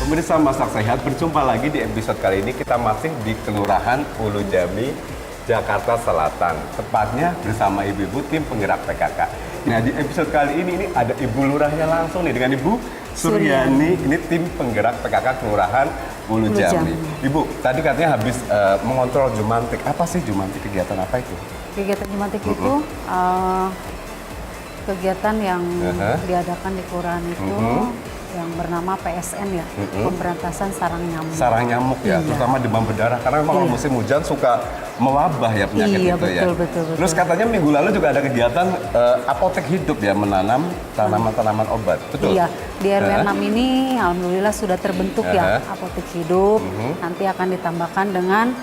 Pemirsa Masak Sehat, berjumpa lagi di episode kali ini. Kita masih di Kelurahan Ulu Jami, Jakarta Selatan. Tepatnya bersama ibu-ibu tim penggerak PKK. Nah, di episode kali ini ada Ibu Lurahnya langsung nih dengan Ibu Suryani. Ini tim penggerak PKK Kelurahan Ulu Jami. Ibu, tadi katanya habis mengontrol Jumantik. Apa sih Jumantik? Kegiatan apa itu? Kegiatan Jumantik itu kegiatan yang diadakan di kelurahan itu yang bernama PSN ya, pemberantasan sarang nyamuk. Sarang nyamuk ya, terutama demam berdarah. Karena memang kalau musim hujan suka mewabah ya penyakit itu betul, ya. Betul. Terus katanya minggu lalu juga ada kegiatan apotek hidup ya, menanam tanaman-tanaman obat. Betul? Iya, di RW 6 ini alhamdulillah sudah terbentuk ya apotek hidup. Nanti akan ditambahkan dengan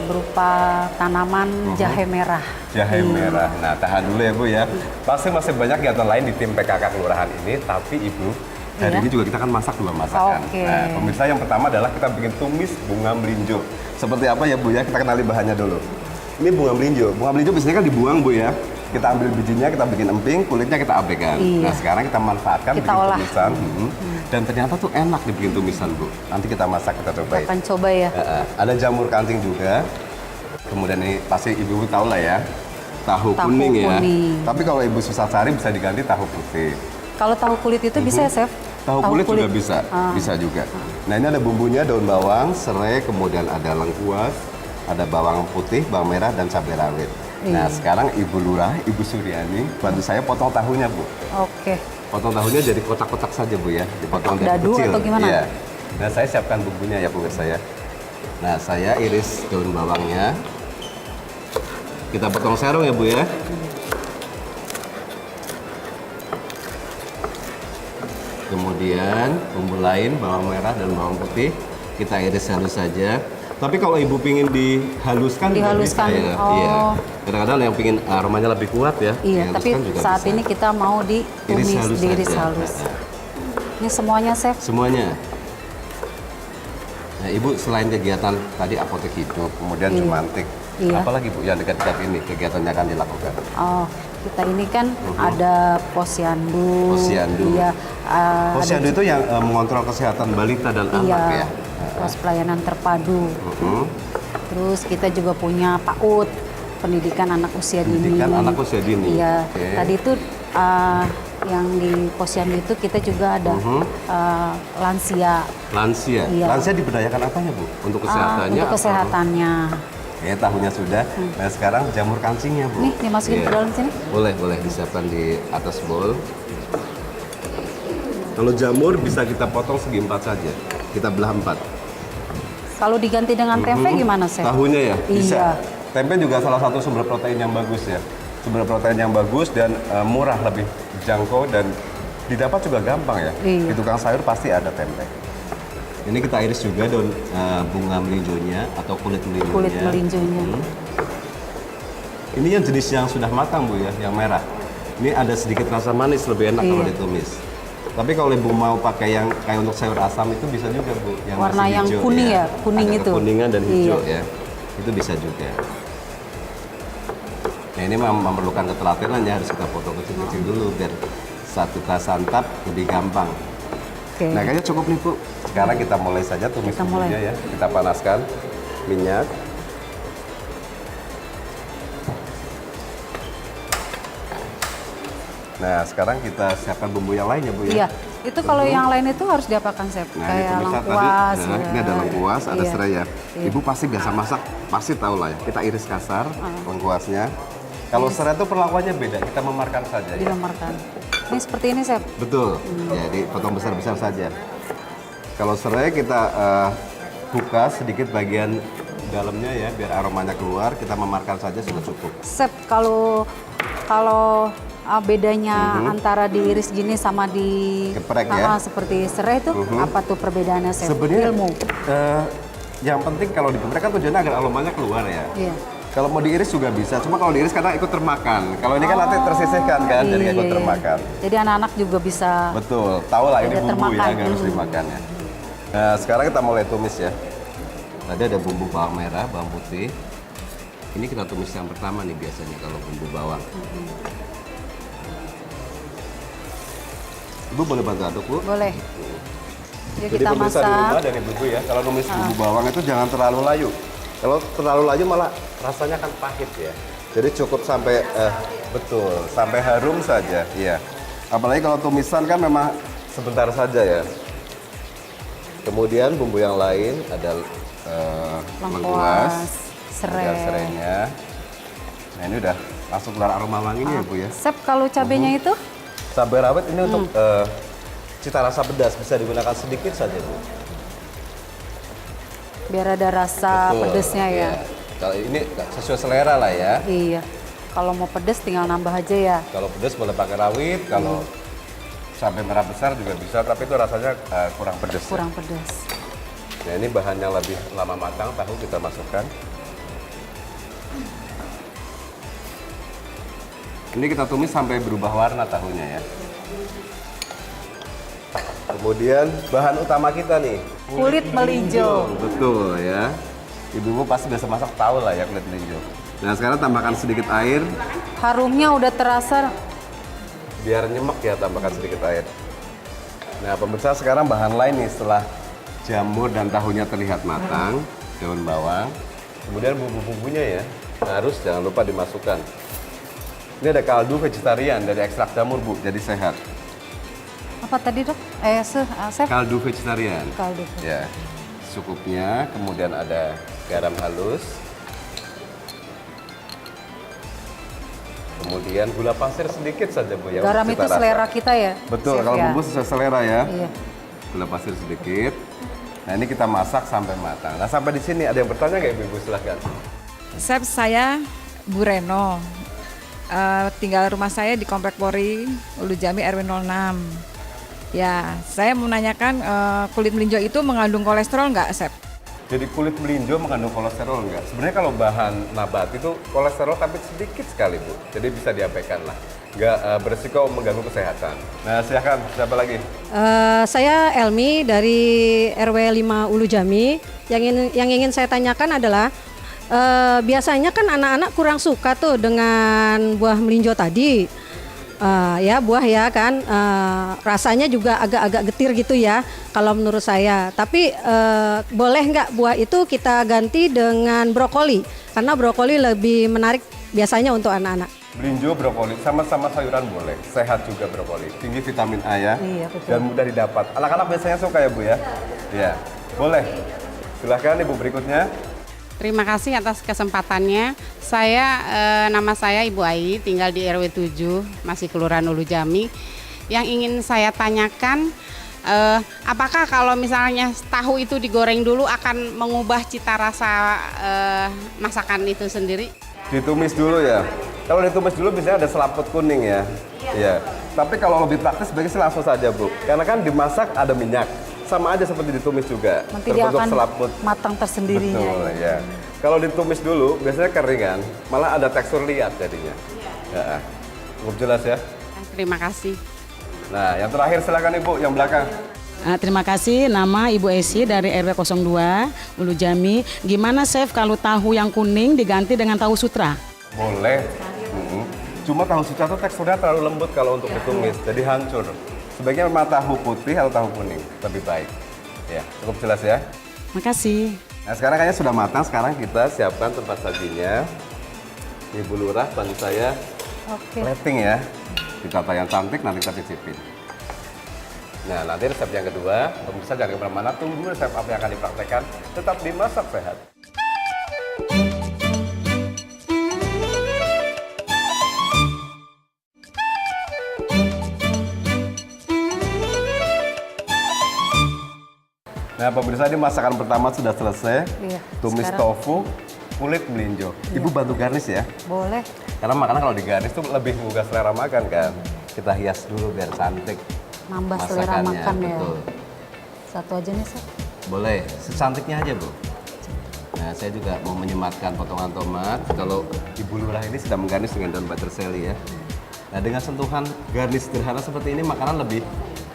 berupa tanaman jahe merah. Jahe merah. Nah, tahan dulu ya Bu ya. Pasti masih banyak kegiatan lain di tim PKK Kelurahan ini, tapi Ibu, hari ini juga kita akan masak 2 masakan. Nah, pemirsa, yang pertama adalah kita bikin tumis bunga melinjo. Seperti apa ya Bu ya? Kita kenali bahannya dulu. Ini bunga melinjo. Bunga melinjo biasanya kan dibuang Bu ya. Kita ambil bijinya, kita bikin emping, kulitnya kita abaikan. Nah, sekarang kita manfaatkan kita bikin olah. tumisan. Dan ternyata tuh enak dibikin tumisan Bu. Nanti kita masak, kita cobain. Kita akan coba ya. Ada jamur kancing juga. Kemudian ini pasti Ibu tahu lah ya. Tahu kuning ya. Tapi kalau Ibu susah cari bisa diganti tahu putih. Kalau tahu kulit itu bisa ya, Chef? Tahu kulit juga bisa, bisa juga. Nah, ini ada bumbunya, daun bawang, serai, kemudian ada lengkuas, ada bawang putih, bawang merah, dan cabai rawit. Nah, sekarang Ibu Lurah, Ibu Suryani, bantu saya potong tahunya, Bu. Oke. Potong tahunya jadi kotak-kotak saja, Bu ya. Dipotong dari dadu kecil. atau gimana? Iya. Nah, saya siapkan bumbunya ya, Bu, saya. Nah, saya iris daun bawangnya. Kita potong serong ya, Bu ya. Kemudian bumbu lain, bawang merah dan bawang putih, kita iris halus saja. Tapi kalau Ibu pingin dihaluskan juga bisa ya. Iya. Kadang-kadang yang pingin aromanya lebih kuat ya. Iya, tapi juga saat bisa. ini kita mau Iris diiris halus. Ini semuanya, Chef? Semuanya. Nah, Ibu selain kegiatan tadi apotek hidup, kemudian Jumantik, apalagi Bu yang dekat-dekat ini kegiatannya akan dilakukan? Oh, kita ini kan ada posyandu. Posyandu. Iya. Posyandu itu yang mengontrol kesehatan balita dan anak ya. Pos pelayanan terpadu. Terus kita juga punya PAUD, pendidikan anak usia dini. Pendidikan anak usia dini. Iya. Tadi itu yang di posyandu itu kita juga ada lansia. Lansia. Iya. Lansia diberdayakan apanya Bu? Untuk kesehatannya? Untuk kesehatannya. Ya, tahunya sudah. Nah, sekarang jamur kancingnya Bu. Nih, dimasukin ke dalam sini. Boleh disiapkan di atas bowl. Kalau jamur bisa kita potong segi 4 saja. Kita belah 4. Kalau diganti dengan tempe gimana, Chef? Tahunya ya? Bisa. Iya. Tempe juga salah satu sumber protein yang bagus ya. Sumber protein yang bagus dan murah, lebih jangkau dan didapat juga gampang ya. Di tukang sayur pasti ada tempe. Ini kita iris juga daun bunga melinjonya atau kulit melinjonya. Kulit melinjonya. Ini yang jenis yang sudah matang Bu ya, yang merah. Ini ada sedikit rasa manis, lebih enak kalau ditumis. Tapi kalau Ibu mau pakai yang kayak untuk sayur asam itu bisa juga Bu. Yang warna masih yang hijau, kuning ya, kuning ada itu. Kuningan dan hijau ya. Itu bisa juga. Nah, ini memerlukan ketelatenan ya, harus kita potong kecil-kecil dulu biar saat kita santap lebih gampang. Nah, kayaknya cukup nih Bu. Sekarang kita mulai saja tumis bumbunya ya. Kita panaskan minyak. Nah, sekarang kita siapkan bumbu yang lainnya Bu ya. Iya, itu kalau yang lain itu harus diapakan, Chef? Nah, kayak ini lengkuas. tadi, ini ada lengkuas, ada serai ya. Ibu pasti biasa masak, pasti tahu lah ya. Kita iris kasar lengkuasnya. Kalau serai itu perlakuannya beda, kita memarkan saja ya. Dimemarkan. Ini seperti ini, Chef? Betul, jadi potong besar-besar saja. Kalau serai kita buka sedikit bagian dalamnya ya, biar aromanya keluar, kita memarkan saja sudah cukup. Chef, kalau bedanya antara diiris gini sama di geprek ya, seperti serai itu apa tuh perbedaannya, Chef? Sebenarnya ilmu. Yang penting kalau digeprek kan tujuannya agar aromanya keluar ya. Iya. Kalau mau diiris juga bisa, cuma kalau diiris karena ikut termakan. Kalau ini kan nanti tersisihkan kan, jadi ikut termakan. Jadi anak-anak juga bisa. Betul, tahu lah ini bumbu termakan. ya, yang harus dimakan ya. Nah, sekarang kita mulai tumis ya. Tadi ada bumbu bawang merah, bawang putih. Ini kita tumis yang pertama nih biasanya kalau bumbu bawang. Ibu boleh bantu aduk, Bu? Boleh. Yuk Jadi kita pemirsa di rumah masak. dan ibu ya, kalau numis bumbu bawang itu jangan terlalu layu. Kalau terlalu layu malah rasanya kan pahit ya. Jadi cukup sampai betul, sampai harum saja. Iya. Apalagi kalau tumisan kan memang sebentar saja ya. Kemudian bumbu yang lain ada lengkuas, kemudian serai. serainya. Nah ini udah langsung keluar aroma wanginya ya Bu ya. Chef, kalau cabenya itu Cabai rawit ini untuk cita rasa pedas bisa digunakan sedikit saja Bu. biar ada rasa Betul, pedesnya ya. iya. Kalau ini sesuai selera lah ya. Iya. Kalau mau pedes tinggal nambah aja ya. Kalau pedas boleh pakai rawit, kalau cabai merah besar juga bisa, tapi itu rasanya kurang pedas. ya. Kurang pedes. Nah ini bahan yang lebih lama matang, tahu kita masukkan. Ini kita tumis sampai berubah warna tahunya ya. Kemudian bahan utama kita nih. Kulit melinjo. Betul ya. Ibu-ibu pasti biasa masak tahu lah ya kulit melinjo. Nah sekarang tambahkan sedikit air. Harumnya udah terasa. Biar nyemek ya tambahkan sedikit air. Nah pemirsa sekarang bahan lain nih setelah jamur dan tahunya terlihat matang, daun bawang, kemudian bumbu-bumbunya ya harus jangan lupa dimasukkan. Ini ada kaldu vegetarian dari ekstrak jamur Bu, jadi sehat. Apa tadi dok? Chef? Kaldu vegetarian. Kaldu. Ya, secukupnya. Kemudian ada garam halus. Kemudian gula pasir sedikit saja Bu ya. Garam untuk itu cita rasa. selera kita ya? Betul, Chef, kalau ya? bumbu sesuai selera ya. Iya. Gula pasir sedikit. Nah ini kita masak sampai matang. Nah sampai di sini ada yang bertanya nggak Ibu? Silahkan. Chef, saya Bu Reno. Tinggal rumah saya di Komplek Polri, Ulu Jami RW 06. Ya, saya mau menanyakan kulit melinjo itu mengandung kolesterol nggak, Chef? Jadi kulit melinjo mengandung kolesterol enggak? Sebenarnya kalau bahan nabati itu kolesterol tapi sedikit sekali Bu. Jadi bisa diabaikan lah. Nggak beresiko mengganggu kesehatan. Nah silahkan, siapa lagi? Saya Elmi dari RW 5 Ulu Jami. Yang ingin saya tanyakan adalah biasanya kan anak-anak kurang suka tuh dengan buah melinjo tadi. Ya buah ya kan rasanya juga agak-agak getir gitu ya kalau menurut saya. Tapi boleh nggak buah itu kita ganti dengan brokoli karena brokoli lebih menarik biasanya untuk anak-anak. Melinjo, brokoli, sama-sama sayuran boleh. Sehat juga brokoli. Tinggi vitamin A ya. Iya, betul. Dan mudah didapat. Anak-anak biasanya suka ya Bu ya? Iya. Boleh. Silahkan Ibu berikutnya. Terima kasih atas kesempatannya. Nama saya Ibu Ai, tinggal di RW 7, masih Kelurahan Ulu Jami. Yang ingin saya tanyakan, apakah kalau misalnya tahu itu digoreng dulu akan mengubah cita rasa masakan itu sendiri? Ditumis dulu ya. Kalau ditumis dulu biasanya ada selaput kuning ya. Iya. Tapi kalau lebih praktis sebaiknya sih langsung saja Bu. Karena kan dimasak ada minyak. Sama aja seperti ditumis juga. Nanti dia Terbentuk akan selaput. matang tersendirinya. Betul ya. Kalau ditumis dulu biasanya keringan, malah ada tekstur liat jadinya. Ya. Cukup jelas ya. Terima kasih. Nah, yang terakhir silakan Ibu yang belakang. Terima kasih, nama Ibu Esi dari RW 02 Ulu Jami. Gimana Chef kalau tahu yang kuning diganti dengan tahu sutra? Boleh. Cuma tahu sutra itu teksturnya terlalu lembut kalau untuk ditumis, jadi hancur. Sebaiknya memang tahu putih atau tahu kuning, lebih baik. Ya, cukup jelas ya. Makasih. Nah sekarang kayaknya sudah matang, sekarang kita siapkan tempat sajinya. Ibu Lurah bantu saya Oke. plating ya. Ditata yang cantik, nanti kita cicipin. Nah nanti resep yang kedua, pemirsa jangan kemana-mana, tunggu resep apa yang akan dipraktekkan. Tetap di Masak Sehat. Nah pemirsa ini masakan pertama sudah selesai. Iya, Tumis sekarang- tofu, kulit melinjo. Ibu bantu garnish ya. Boleh. Karena makanan kalau digarnish tuh lebih menggugah selera makan kan. Kita hias dulu biar cantik. Nambah selera masakannya, makan ya. betul. Satu aja nih Chef. Boleh, secantiknya aja Bu. Nah saya juga mau menyematkan potongan tomat. Kalau Ibu Lurah ini sedang menggarnish dengan daun peterseli ya. Nah dengan sentuhan garnish sederhana seperti ini makanan lebih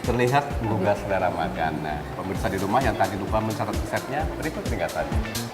terlihat menggugah selera makan. Nah pemirsa di rumah yang tadi lupa mencatat resepnya, berikut ringkasannya.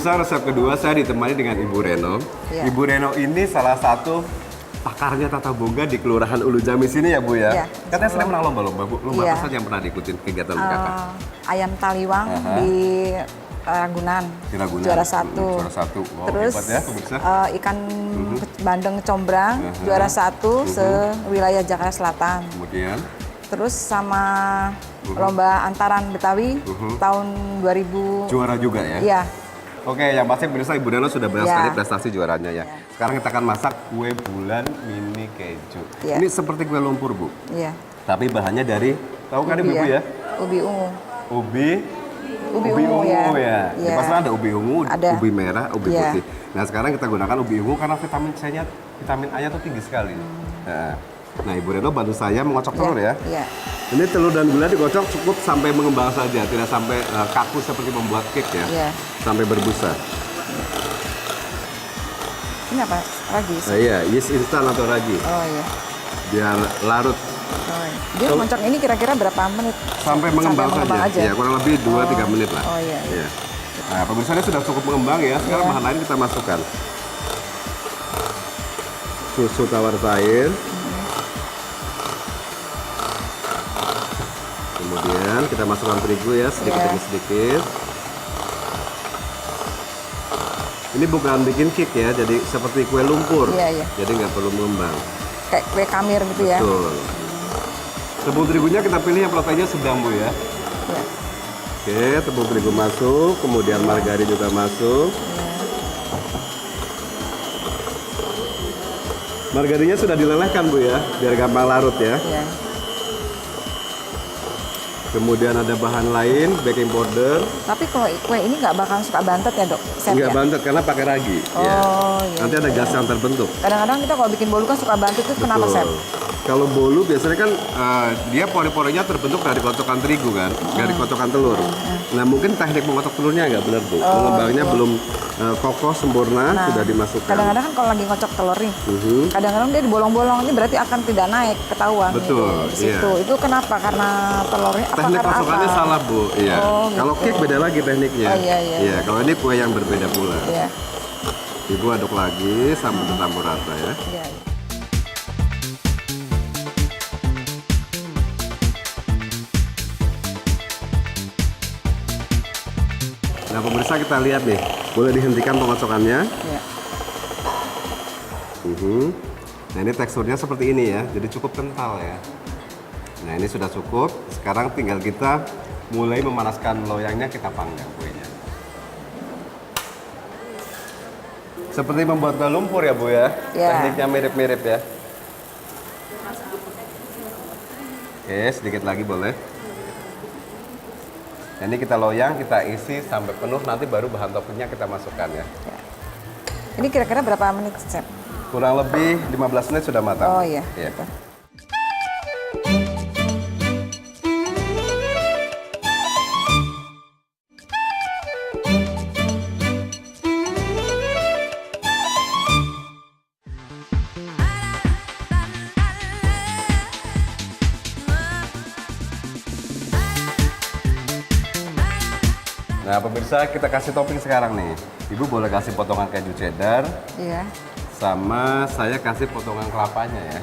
pemirsa, resep kedua saya ditemani dengan Ibu Reno. Iya. Ibu Reno ini salah satu pakarnya tata boga di Kelurahan Ulu Jami sini ya Bu ya? Iya. Katanya sering menang lomba-lomba Bu. Lomba Iya. apa saja yang pernah diikutin kegiatan kakak? Ayam taliwang di Ragunan, Di Ragunan. juara 1. Juara 1. Wow, Terus hebat ya pemirsa. ikan bandeng combrang juara 1 se-wilayah Jakarta Selatan. Kemudian Terus sama lomba antaran Betawi tahun 2000. juara juga ya? Iya. Oke, yang pasti pemirsa Ibu Reno sudah banyak Iya. sekali prestasi juaranya ya. Sekarang kita akan masak kue bulan mini keju. Iya. Ini seperti kue lumpur Bu, Iya. tapi bahannya dari, tahu kan Ubi Ibu ya? Ubi ungu. Ubi ungu ya. Di Iya. pasaran ada ubi ungu, Ada. ubi merah, ubi Iya. putih. Nah sekarang kita gunakan ubi ungu karena vitamin C-nya, vitamin A-nya tuh tinggi sekali. Nah Ibu Reno bantu saya mengocok telur ya. Iya. Ini telur dan gula dikocok cukup sampai mengembang saja, tidak sampai kaku seperti membuat cake ya. Iya. Sampai berbusa. Ini apa? Ragi. Nah iya, yeast instan atau ragi. Oh iya. Biar larut Oh, iya. Dia ngocok ini kira-kira berapa menit? sampai mengembang saja. aja. Ya, kurang lebih 2-3 menit lah. Oh iya. Iya. Nah, pemirsa sudah cukup mengembang ya. Sekarang Iya. bahan lain kita masukkan. Susu tawar cair. Kemudian kita masukkan terigu ya, sedikit Iya. demi sedikit. Ini bukan bikin cake ya, jadi seperti kue lumpur. Iya, iya. Jadi nggak perlu mengembang. Kayak kue kamir gitu ya. Betul. Tepung terigunya kita pilih yang proteinnya sedang Bu ya. Iya. Oke, tepung terigu masuk, kemudian margarin juga masuk. Margarinnya sudah dilelehkan Bu ya, biar gampang larut ya. Iya. Kemudian ada bahan lain, baking powder. Tapi kalau kue ini nggak bakal suka bantet ya dok? Chef, Enggak ya? bantet karena pakai ragi. ya. Oh, iya, Nanti ada gas yang terbentuk. Kadang-kadang kita kalau bikin bolu kan suka bantet itu kenapa chef? Kalau bolu biasanya kan dia pori-porinya terbentuk dari kocokan terigu kan, dari kocokan telur. Nah mungkin teknik mengocok telurnya nggak benar Bu. Mengembangnya belum kokoh sempurna, sudah dimasukkan. Kadang-kadang kan kalau lagi ngocok telur nih, Mhm. kadang-kadang dia dibolong-bolong ini berarti akan tidak naik ketahuan. Betul, gitu, di situ. iya. Itu kenapa? Karena telurnya apa Teknik karena kocokannya apa? salah Bu. Iya. Oh, gitu. Kalau cake beda lagi tekniknya. Oh, iya, iya. Iya, kalau ini kue yang berbeda pula. Iya. Ibu aduk lagi sampai tercampur rata ya. Iya. Nah pemirsa kita lihat nih, boleh dihentikan pengocokannya. Iya. Nah ini teksturnya seperti ini ya, jadi cukup kental ya. Nah ini sudah cukup, sekarang tinggal kita mulai memanaskan loyangnya, kita panggang kuenya. Seperti membuat kue lumpur ya Bu ya, Iya. tekniknya mirip-mirip ya. Oke, sedikit lagi boleh. Nah, ini kita loyang, kita isi sampai penuh, nanti baru bahan toppingnya kita masukkan ya. Ini kira-kira berapa menit chef? Kurang lebih 15 menit sudah matang. Oh iya. Iya. Gitu. Nah pemirsa kita kasih topping sekarang nih. Ibu boleh kasih potongan keju cheddar, Iya. sama saya kasih potongan kelapanya ya.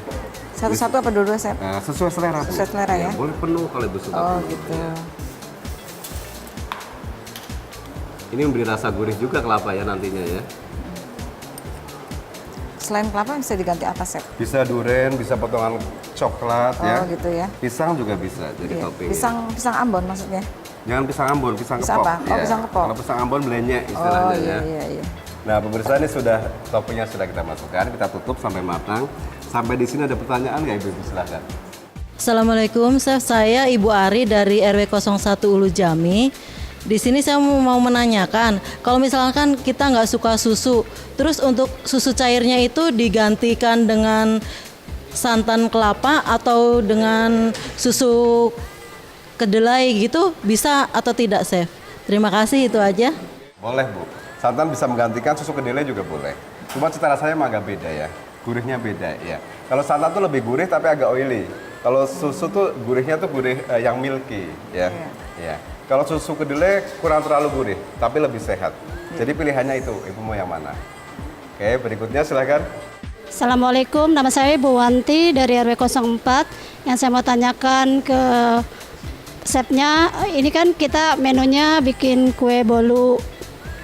Satu-satu apa dua-dua chef? Nah, sesuai selera Bu. Sesuai selera ya? Boleh penuh kalau Ibu suka. Oh penuh, gitu. ya. Ini memberi rasa gurih juga kelapa ya nantinya ya. Selain kelapa bisa diganti apa chef? Bisa durian, bisa potongan coklat Oh ya. gitu ya. Pisang juga bisa jadi Iya. topping. Pisang Ambon maksudnya? Jangan pisang Ambon, pisang Pisang kepok. apa? Oh, ya. pisang kepok. Kalau pisang Ambon melenyek Oh istilahnya iya ya. iya iya. Nah pemirsa ini sudah toppingnya sudah kita masukkan, kita tutup sampai matang. Sampai di sini ada pertanyaan nggak Ibu? Silahkan. Assalamualaikum, Chef. Saya Ibu Ari dari RW 01 Ulu Jami. Di sini saya mau menanyakan, kalau misalkan kita nggak suka susu, terus untuk susu cairnya itu digantikan dengan santan kelapa atau dengan susu kedelai gitu, bisa atau tidak, Chef? Terima kasih, itu aja. Boleh Bu, santan bisa menggantikan susu kedelai juga boleh. Cuma cita rasanya emang agak beda ya, gurihnya beda ya. Kalau santan tuh lebih gurih tapi agak oily. Kalau susu tuh gurihnya tuh gurih yang milky ya. Ya. Kalau susu kedelai kurang terlalu gurih, tapi lebih sehat. Jadi pilihannya itu, Ibu mau yang mana? Oke, berikutnya silakan. Assalamualaikum, nama saya Ibu Wanti dari RW 04. Yang saya mau tanyakan ke chefnya, ini kan kita menunya bikin kue bolu,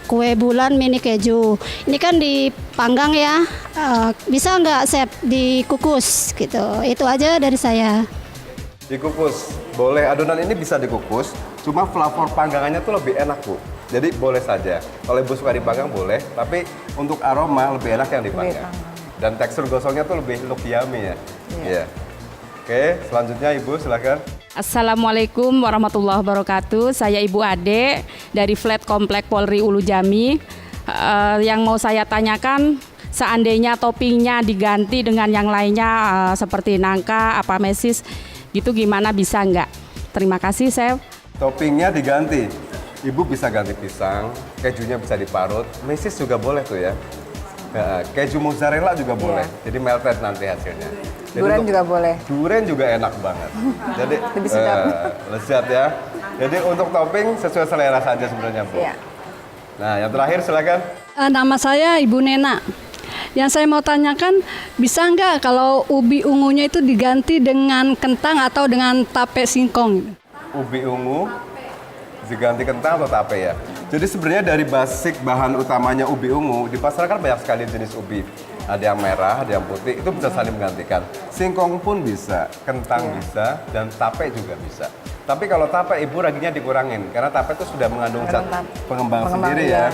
kue bulan mini keju. Ini kan dipanggang ya, bisa nggak chef dikukus gitu? Itu aja dari saya. Dikukus, boleh. Adonan ini bisa dikukus, cuma flavor panggangannya tuh lebih enak, Bu. Jadi boleh saja. Kalau Ibu suka dipanggang boleh, tapi untuk aroma lebih enak yang dipanggang. Dan tekstur gosongnya tuh lebih look yummy ya. Iya. Oke, selanjutnya Ibu silakan. Assalamualaikum warahmatullahi wabarakatuh. Saya Ibu Ade dari Flat Komplek Polri Ulu Jami. Yang mau saya tanyakan, seandainya toppingnya diganti dengan yang lainnya seperti nangka, apa mesis, gitu gimana, bisa nggak? Terima kasih, Chef. Toppingnya diganti. Ibu bisa ganti pisang, kejunya bisa diparut, mesis juga boleh tuh ya. Keju mozzarella juga boleh. Jadi melted nanti hasilnya. Jadi Durian juga boleh. Durian juga enak banget. Jadi Lebih sedap. lezat ya. Jadi untuk topping sesuai selera saja sebenarnya, Bu. Iya. Nah, yang terakhir silakan. Nama saya Ibu Nena. Yang saya mau tanyakan, bisa nggak kalau ubi ungunya itu diganti dengan kentang atau dengan tape singkong? Ubi ungu diganti kentang atau tape ya. Jadi sebenarnya dari basic bahan utamanya ubi ungu, di pasar kan banyak sekali jenis ubi. Ada yang merah, ada yang putih, itu bisa saling menggantikan. Singkong pun bisa, kentang bisa, dan tape juga bisa. Tapi kalau tape, Ibu raginya dikurangin, karena tape itu sudah mengandung zat pengembang sendiri ya.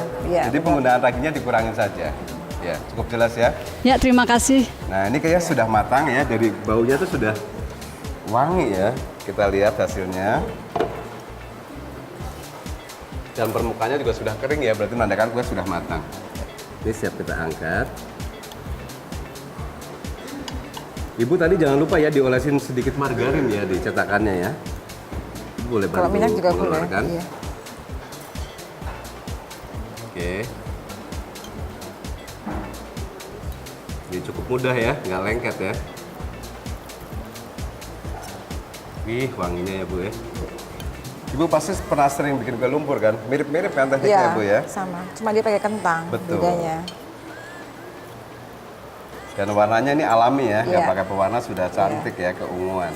Jadi penggunaan raginya dikurangin saja. Ya, cukup jelas ya. Ya, terima kasih. Nah, ini kayaknya sudah matang ya, dari baunya tuh sudah wangi ya. Kita lihat hasilnya. Dan permukaannya juga sudah kering ya, berarti menandakan kue sudah matang. Ini siap kita angkat. Ibu tadi jangan lupa ya diolesin sedikit margarin ya di cetakannya ya. Ibu boleh bantu Kalau minyak juga boleh. mengeluarkan. Iya. Oke. Ini cukup mudah ya, nggak lengket ya. Wih, wanginya ya Bu ya. Ibu pasti pernah sering bikin kue lumpur kan? Mirip-mirip kan tekniknya Iya, Bu ya? sama. Cuma dia pakai kentang. Betul. Bedanya. Dan warnanya ini alami ya, nggak Iya. pakai pewarna, sudah cantik ya, keunguan.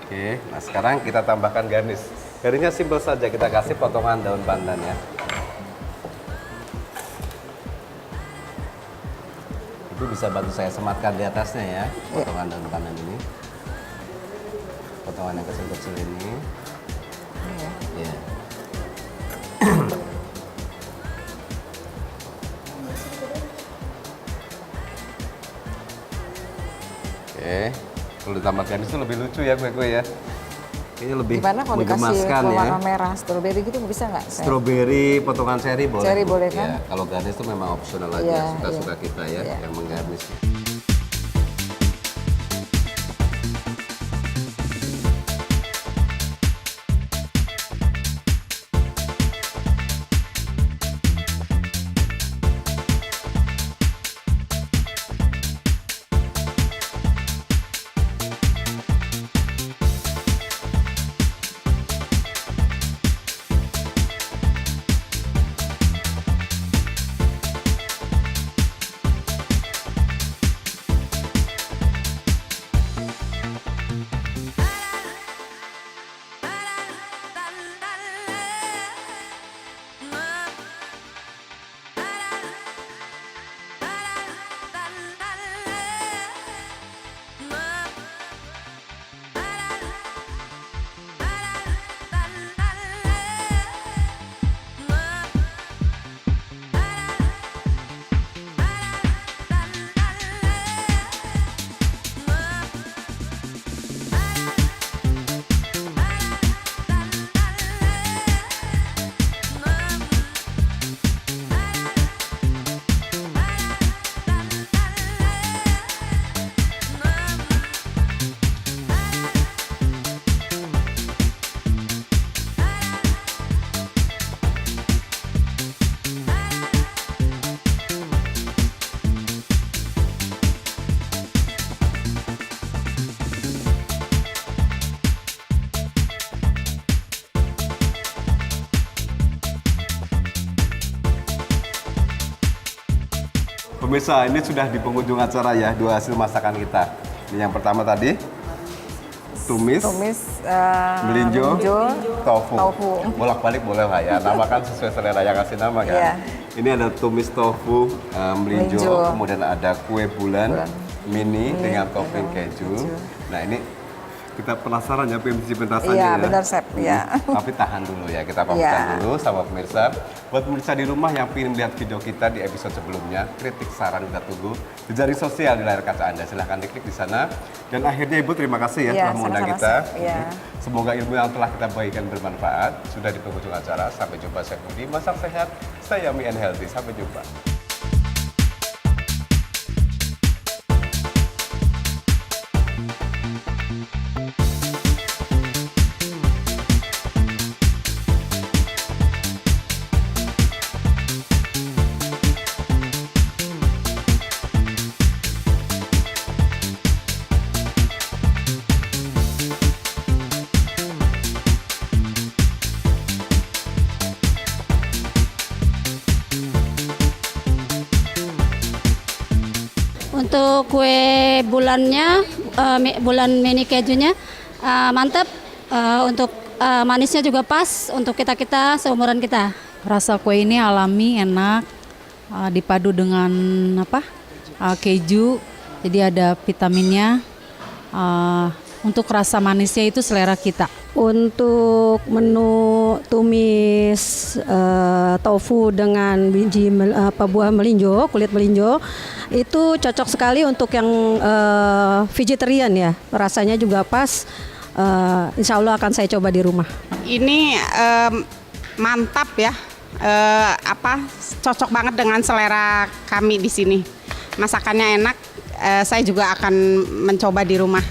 Oke, nah sekarang kita tambahkan garnish. Garnishnya simpel saja, kita kasih potongan daun pandan ya. Ibu bisa bantu saya sematkan di atasnya ya, potongan daun pandan ini. Potongan yang kecil-kecil ini. Iya. Oke, kalau ditambah garnish itu lebih lucu ya kue-kue ya. Kayaknya lebih Gimana kalau dikasih menggemaskan ya. warna merah, strawberry gitu bisa nggak? Strawberry, potongan cherry boleh. Cherry Bu. boleh kan? Ya, kalau garnish itu memang opsional aja, Iya, suka-suka iya. kita ya Iya. yang menggarnish. Pemirsa, ini sudah di penghujung acara ya, dua hasil masakan kita. Ini yang pertama tadi, tumis melinjo, tofu. Bolak-balik boleh lah ya, namakan sesuai selera yang kasih nama kan. Iya. Ini ada tumis tofu, melinjo, kemudian ada kue bulan mini dengan topping keju. Nah ini kita penasaran ya pentasannya Iya, ya. benar Chef. Ya. Tapi tahan dulu ya, kita pamitan dulu sama pemirsa. Buat pemirsa di rumah yang ingin melihat video kita di episode sebelumnya, kritik, saran, kita tunggu di jaring sosial di layar kaca Anda. Silahkan diklik di sana. Dan akhirnya Ibu terima kasih ya telah mengundang kita. Semoga ilmu yang telah kita bagikan bermanfaat. Sudah di penghujung acara. Sampai jumpa Chef Budi, masak sehat, stay yummy and healthy. Sampai jumpa. Untuk kue bulannya, bulan mini kejunya mantap. Untuk manisnya juga pas untuk kita seumuran kita. Rasa kue ini alami, enak, dipadu dengan keju, jadi ada vitaminnya. Untuk rasa manisnya itu selera kita. Untuk menu tumis tofu dengan biji buah melinjo, kulit melinjo, itu cocok sekali untuk yang vegetarian ya. Rasanya juga pas. Insya Allah akan saya coba di rumah. Ini mantap ya, cocok banget dengan selera kami di sini. Masakannya enak, saya juga akan mencoba di rumah.